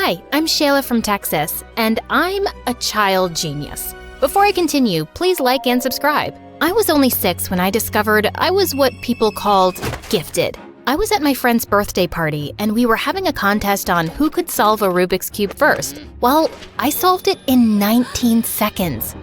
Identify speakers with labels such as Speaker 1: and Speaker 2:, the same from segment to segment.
Speaker 1: Hi, I'm Shayla from Texas, and I'm a child genius. Before I continue, please like and subscribe. I was only 6 when I discovered I was what people called gifted. I was at my friend's birthday party, and we were having a contest on who could solve a Rubik's Cube first. Well, I solved it in 19 seconds.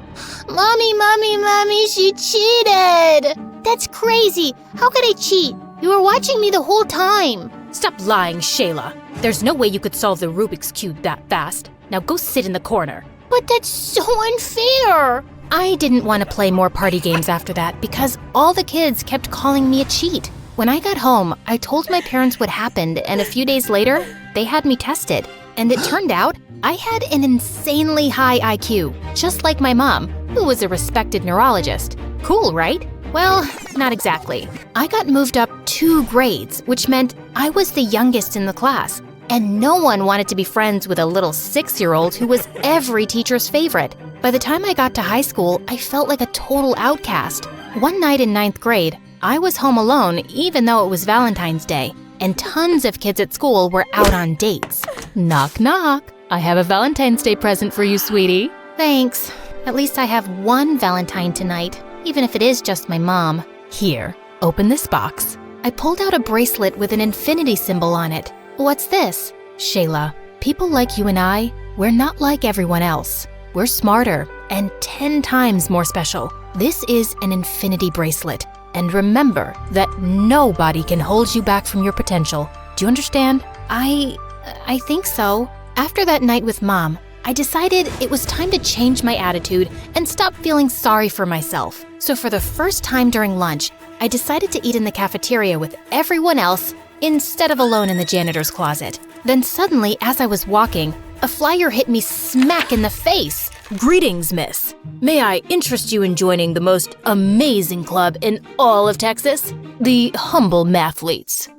Speaker 2: Mommy, she cheated! That's crazy! How could I cheat? You were watching me the whole time!
Speaker 1: Stop lying, Shayla. There's no way you could solve the Rubik's Cube that fast. Now go sit in the corner.
Speaker 2: But that's so unfair!
Speaker 1: I didn't want to play more party games after that because all the kids kept calling me a cheat. When I got home, I told my parents what happened, and a few days later, they had me tested. And it turned out I had an insanely high IQ, just like my mom, who was a respected neurologist. Cool, right? Well, not exactly. I got moved up 2 grades, which meant I was the youngest in the class. And no one wanted to be friends with a little 6-year-old who was every teacher's favorite. By the time I got to high school, I felt like a total outcast. One night in 9th grade, I was home alone even though it was Valentine's Day, and tons of kids at school were out on dates. Knock, knock. I have a Valentine's Day present for you, sweetie. Thanks. At least I have one Valentine tonight, even if it is just my mom. Here, open this box. I pulled out a bracelet with an infinity symbol on it. What's this? Shayla, people like you and I, we're not like everyone else. We're smarter and 10 times more special. This is an infinity bracelet. And remember that nobody can hold you back from your potential. Do you understand? I think so. After that night with Mom, I decided it was time to change my attitude and stop feeling sorry for myself. So for the first time during lunch, I decided to eat in the cafeteria with everyone else instead of alone in the janitor's closet. Then suddenly, as I was walking, a flyer hit me smack in the face. Greetings, miss. May I interest you in joining the most amazing club in all of Texas? The Humble Mathletes.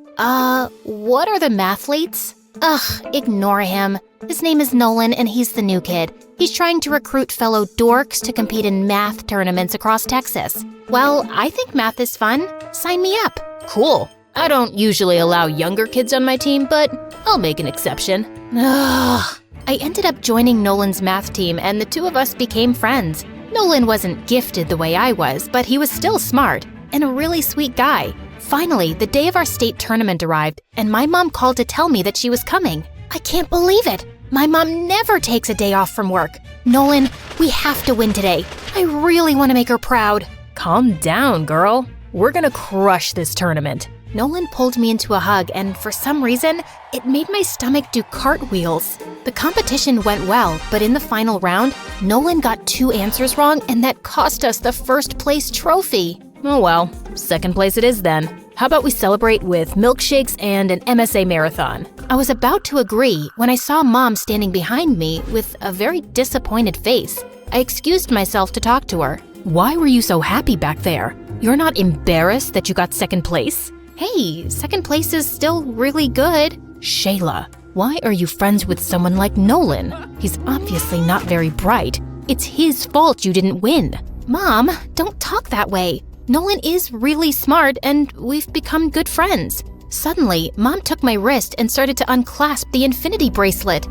Speaker 1: What are the Mathletes? Ugh, ignore him. His name is Nolan and he's the new kid. He's trying to recruit fellow dorks to compete in math tournaments across Texas. Well, I think math is fun. Sign me up. Cool. I don't usually allow younger kids on my team, but I'll make an exception. Ugh. I ended up joining Nolan's math team and the two of us became friends. Nolan wasn't gifted the way I was, but he was still smart and a really sweet guy. Finally, the day of our state tournament arrived and my mom called to tell me that she was coming. I can't believe it. My mom never takes a day off from work. Nolan, we have to win today. I really want to make her proud. Calm down, girl. We're gonna crush this tournament. Nolan pulled me into a hug, and for some reason, it made my stomach do cartwheels. The competition went well, but in the final round, Nolan got 2 answers wrong, and that cost us the first place trophy. Oh well, second place it is then. How about we celebrate with milkshakes and an MSA marathon? I was about to agree when I saw Mom standing behind me with a very disappointed face. I excused myself to talk to her. Why were you so happy back there? You're not embarrassed that you got second place? Hey, second place is still really good. Shayla, why are you friends with someone like Nolan? He's obviously not very bright. It's his fault you didn't win. Mom, don't talk that way. Nolan is really smart and we've become good friends. Suddenly, Mom took my wrist and started to unclasp the infinity bracelet.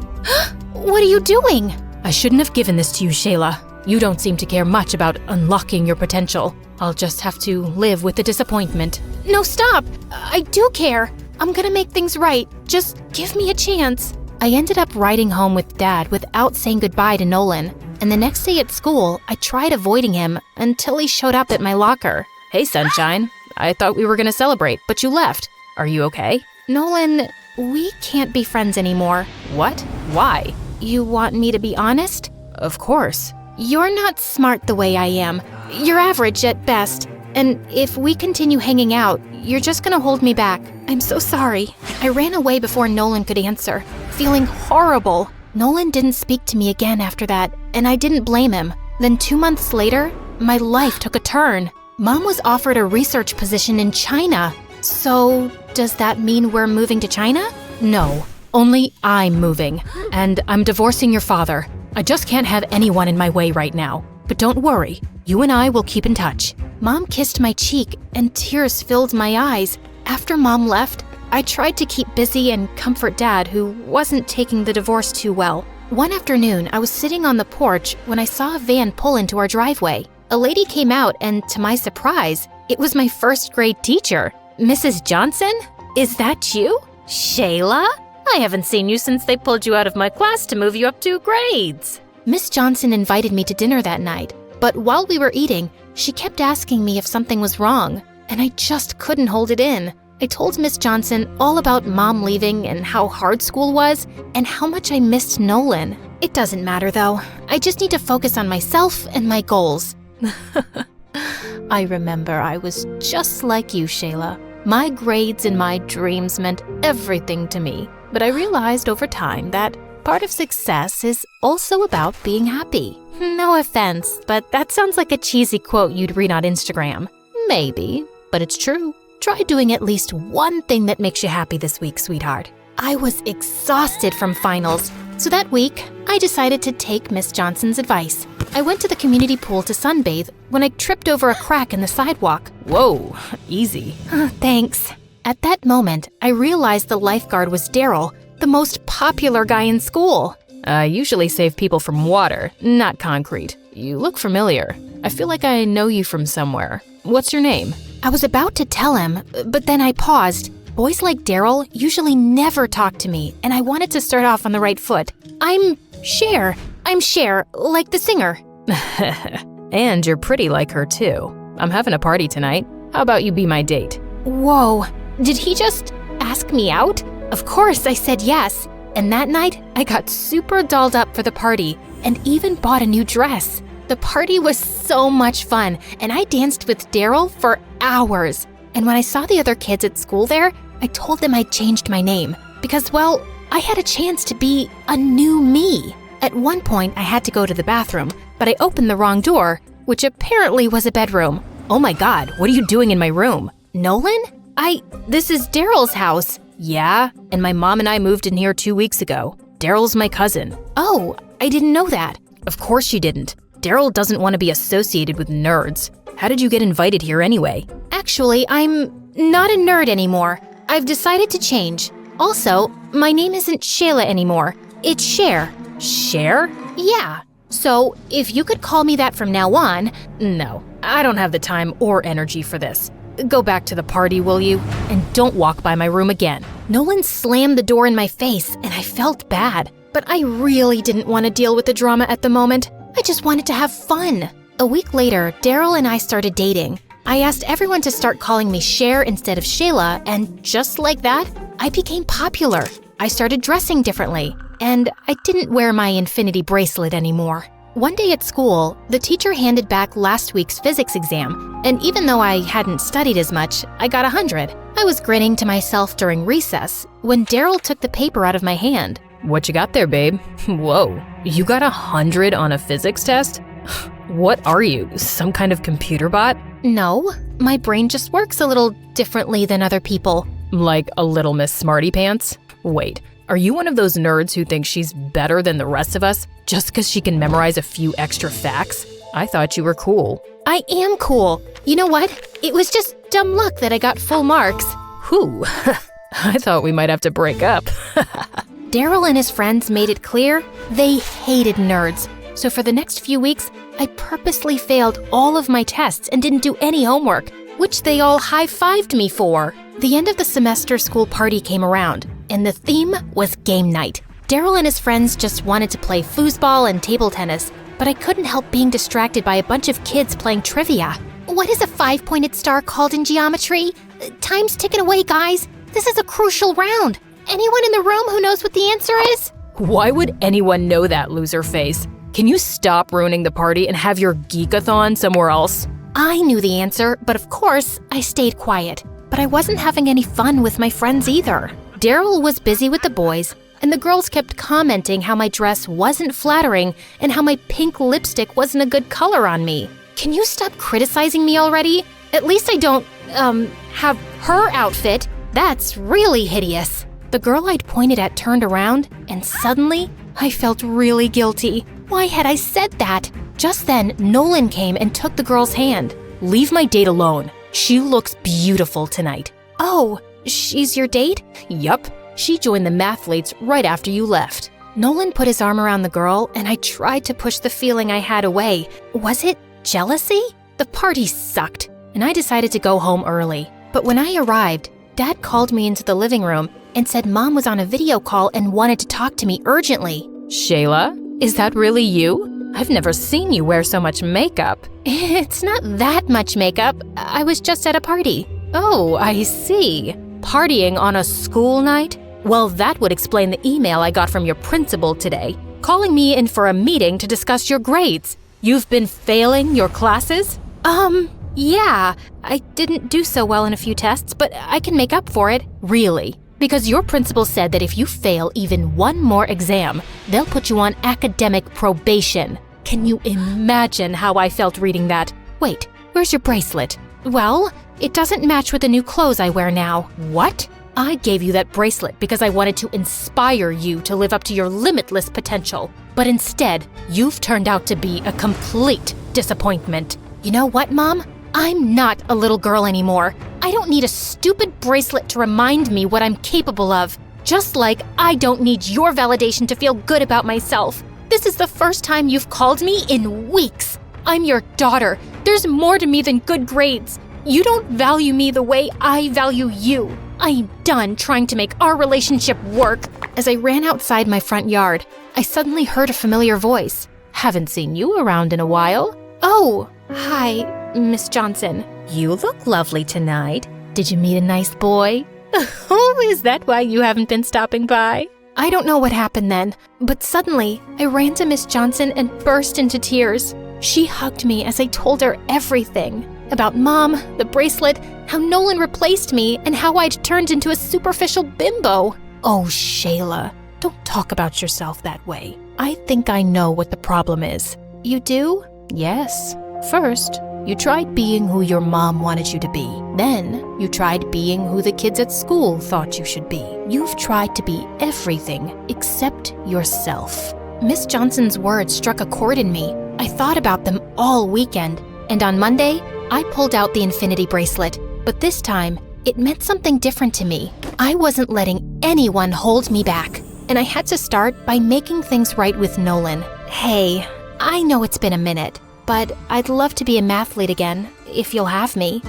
Speaker 1: What are you doing? I shouldn't have given this to you, Shayla. You don't seem to care much about unlocking your potential. I'll just have to live with the disappointment. No, stop! I do care. I'm gonna make things right. Just give me a chance. I ended up riding home with Dad without saying goodbye to Nolan. And the next day at school, I tried avoiding him until he showed up at my locker. Hey, sunshine. I thought we were gonna celebrate, but you left. Are you okay? Nolan, we can't be friends anymore. What? Why? You want me to be honest? Of course. You're not smart the way I am. You're average at best. And if we continue hanging out, you're just gonna hold me back. I'm so sorry. I ran away before Nolan could answer, feeling horrible. Nolan didn't speak to me again after that, and I didn't blame him. Then 2 months later, my life took a turn. Mom was offered a research position in China. So, does that mean we're moving to China? No, only I'm moving. And I'm divorcing your father. I just can't have anyone in my way right now. But don't worry, you and I will keep in touch. Mom kissed my cheek and tears filled my eyes. After Mom left, I tried to keep busy and comfort Dad, who wasn't taking the divorce too well. One afternoon, I was sitting on the porch when I saw a van pull into our driveway. A lady came out, and to my surprise, it was my first grade teacher. Mrs. Johnson? Is that you? Shayla? I haven't seen you since they pulled you out of my class to move you up 2 grades. Miss Johnson invited me to dinner that night, but while we were eating, she kept asking me if something was wrong, and I just couldn't hold it in. I told Miss Johnson all about Mom leaving and how hard school was and how much I missed Nolan. It doesn't matter though. I just need to focus on myself and my goals. I remember I was just like you, Shayla. My grades and my dreams meant everything to me, but I realized over time that part of success is also about being happy. No offense, but that sounds like a cheesy quote you'd read on Instagram. Maybe, but it's true. Try doing at least one thing that makes you happy this week, sweetheart. I was exhausted from finals, so that week, I decided to take Miss Johnson's advice. I went to the community pool to sunbathe when I tripped over a crack in the sidewalk. Whoa, easy. Thanks. At that moment, I realized the lifeguard was Daryl, the most popular guy in school. I usually save people from water, not concrete. You look familiar. I feel like I know you from somewhere. What's your name? I was about to tell him, but then I paused. Boys like Daryl usually never talk to me, and I wanted to start off on the right foot. I'm Cher, like the singer. And you're pretty like her too. I'm having a party tonight. How about you be my date? Whoa, did he just ask me out? Of course I said yes. And that night, I got super dolled up for the party and even bought a new dress. The party was so much fun, and I danced with Daryl for hours. And when I saw the other kids at school there, I told them I'd changed my name because, well, I had a chance to be a new me. At one point, I had to go to the bathroom, but I opened the wrong door, which apparently was a bedroom. Oh my God, what are you doing in my room? Nolan? This is Daryl's house. Yeah, and my mom and I moved in here 2 weeks ago. Daryl's my cousin. Oh, I didn't know that. Of course you didn't. Daryl doesn't want to be associated with nerds. How did you get invited here anyway? Actually, I'm not a nerd anymore. I've decided to change. Also, my name isn't Shayla anymore. It's Cher. Cher? Yeah. So, if you could call me that from now on… No, I don't have the time or energy for this. Go back to the party, will you? And don't walk by my room again. Nolan slammed the door in my face, and I felt bad. But I really didn't want to deal with the drama at the moment. I just wanted to have fun. A week later, Daryl and I started dating. I asked everyone to start calling me Cher instead of Shayla, and just like that, I became popular. I started dressing differently, and I didn't wear my infinity bracelet anymore. One day at school, the teacher handed back last week's physics exam, and even though I hadn't studied as much, I got 100. I was grinning to myself during recess when Daryl took the paper out of my hand. What you got there, babe? Whoa, you got 100 on a physics test? What are you, some kind of computer bot? No, my brain just works a little differently than other people. Like a little Miss Smarty Pants? Wait, are you one of those nerds who thinks she's better than the rest of us just because she can memorize a few extra facts? I thought you were cool. I am cool. You know what? It was just dumb luck that I got full marks. Whew, I thought we might have to break up. Daryl and his friends made it clear they hated nerds. So for the next few weeks, I purposely failed all of my tests and didn't do any homework, which they all high-fived me for. The end of the semester school party came around, and the theme was game night. Daryl and his friends just wanted to play foosball and table tennis, but I couldn't help being distracted by a bunch of kids playing trivia. What is a 5-pointed star called in geometry? Time's ticking away, guys. This is a crucial round. Anyone in the room who knows what the answer is? Why would anyone know that, loser face? Can you stop ruining the party and have your geekathon somewhere else? I knew the answer, but of course, I stayed quiet. But I wasn't having any fun with my friends either. Daryl was busy with the boys, and the girls kept commenting how my dress wasn't flattering and how my pink lipstick wasn't a good color on me. Can you stop criticizing me already? At least I don't, have her outfit. That's really hideous. The girl I'd pointed at turned around, and suddenly, I felt really guilty. Why had I said that? Just then, Nolan came and took the girl's hand. Leave my date alone. She looks beautiful tonight. Oh, she's your date?
Speaker 3: Yup, she joined the mathletes right after you left.
Speaker 1: Nolan put his arm around the girl, and I tried to push the feeling I had away. Was it jealousy? The party sucked, and I decided to go home early. But when I arrived, Dad called me into the living room and said Mom was on a video call and wanted to talk to me urgently.
Speaker 3: Shayla, is that really you? I've never seen you wear so much makeup.
Speaker 1: It's not that much makeup. I was just at a party.
Speaker 3: Oh, I see. Partying on a school night? Well, that would explain the email I got from your principal today, calling me in for a meeting to discuss your grades. You've been failing your classes?
Speaker 1: Yeah, I didn't do so well in a few tests, but I can make up for it.
Speaker 3: Really? Because your principal said that if you fail even one more exam, they'll put you on academic probation. Can you imagine how I felt reading that? Wait, where's your bracelet?
Speaker 1: Well, it doesn't match with the new clothes I wear now.
Speaker 3: What? I gave you that bracelet because I wanted to inspire you to live up to your limitless potential. But instead, you've turned out to be a complete disappointment.
Speaker 1: You know what, Mom? I'm not a little girl anymore. I don't need a stupid bracelet to remind me what I'm capable of. Just like I don't need your validation to feel good about myself. This is the first time you've called me in weeks. I'm your daughter. There's more to me than good grades. You don't value me the way I value you. I'm done trying to make our relationship work. As I ran outside my front yard, I suddenly heard a familiar voice.
Speaker 3: Haven't seen you around in a while.
Speaker 1: Oh, hi, Miss Johnson.
Speaker 3: You look lovely tonight. Did you meet a nice boy? Oh, is that why you haven't been stopping by?
Speaker 1: I don't know what happened then, but suddenly I ran to Miss Johnson and burst into tears. She hugged me as I told her everything. About Mom, the bracelet, how Nolan replaced me, and how I'd turned into a superficial bimbo.
Speaker 3: Oh, Shayla, don't talk about yourself that way. I think I know what the problem is.
Speaker 1: You do?
Speaker 3: Yes. First, you tried being who your mom wanted you to be. Then, you tried being who the kids at school thought you should be. You've tried to be everything except yourself.
Speaker 1: Miss Johnson's words struck a chord in me. I thought about them all weekend, and on Monday, I pulled out the infinity bracelet. But this time, it meant something different to me. I wasn't letting anyone hold me back, and I had to start by making things right with Nolan. Hey, I know it's been a minute, but I'd love to be a mathlete again, if you'll have me.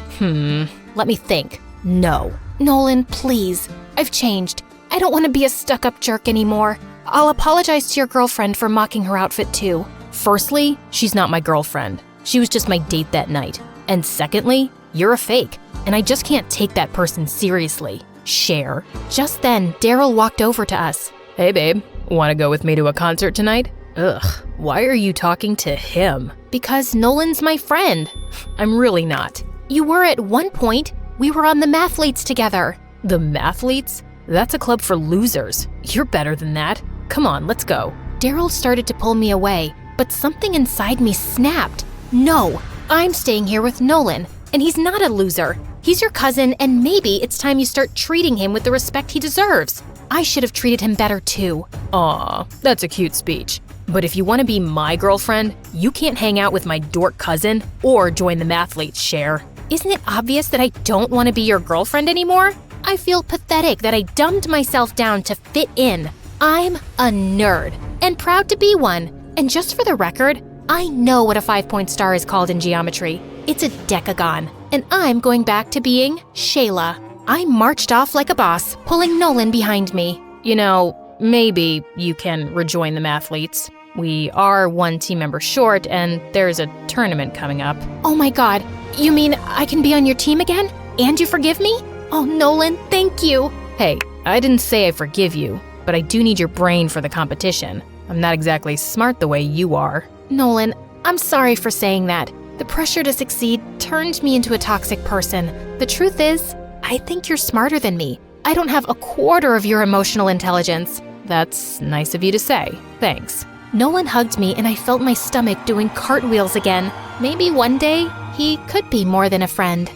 Speaker 3: Let me think. No.
Speaker 1: Nolan, please. I've changed. I don't want to be a stuck-up jerk anymore. I'll apologize to your girlfriend for mocking her outfit too.
Speaker 3: Firstly, she's not my girlfriend. She was just my date that night. And secondly, you're a fake, and I just can't take that person seriously. Cher.
Speaker 1: Just then, Daryl walked over to us.
Speaker 3: Hey babe, wanna go with me to a concert tonight? Ugh, why are you talking to him?
Speaker 1: Because Nolan's my friend.
Speaker 3: I'm really not.
Speaker 1: You were at one point. We were on the mathletes together.
Speaker 3: The mathletes? That's a club for losers. You're better than that. Come on, let's go.
Speaker 1: Daryl started to pull me away, but something inside me snapped. No, I'm staying here with Nolan, and he's not a loser. He's your cousin, and maybe it's time you start treating him with the respect he deserves. I should have treated him better too.
Speaker 3: Aw, that's a cute speech. But if you want to be my girlfriend, you can't hang out with my dork cousin or join the mathletes, Cher.
Speaker 1: Isn't it obvious that I don't want to be your girlfriend anymore? I feel pathetic that I dumbed myself down to fit in. I'm a nerd, and proud to be one. And just for the record, I know what a 5-point star is called in geometry. It's a decagon, and I'm going back to being Shayla. I marched off like a boss, pulling Nolan behind me.
Speaker 3: You know, maybe you can rejoin the mathletes. We are one team member short, and there's a tournament coming up.
Speaker 1: Oh my god, you mean I can be on your team again? And you forgive me? Oh, Nolan, thank you.
Speaker 3: Hey, I didn't say I forgive you, but I do need your brain for the competition. I'm not exactly smart the way you are.
Speaker 1: Nolan, I'm sorry for saying that. The pressure to succeed turned me into a toxic person. The truth is, I think you're smarter than me. I don't have a quarter of your emotional intelligence.
Speaker 3: That's nice of you to say. Thanks.
Speaker 1: Nolan hugged me and I felt my stomach doing cartwheels again. Maybe one day, he could be more than a friend.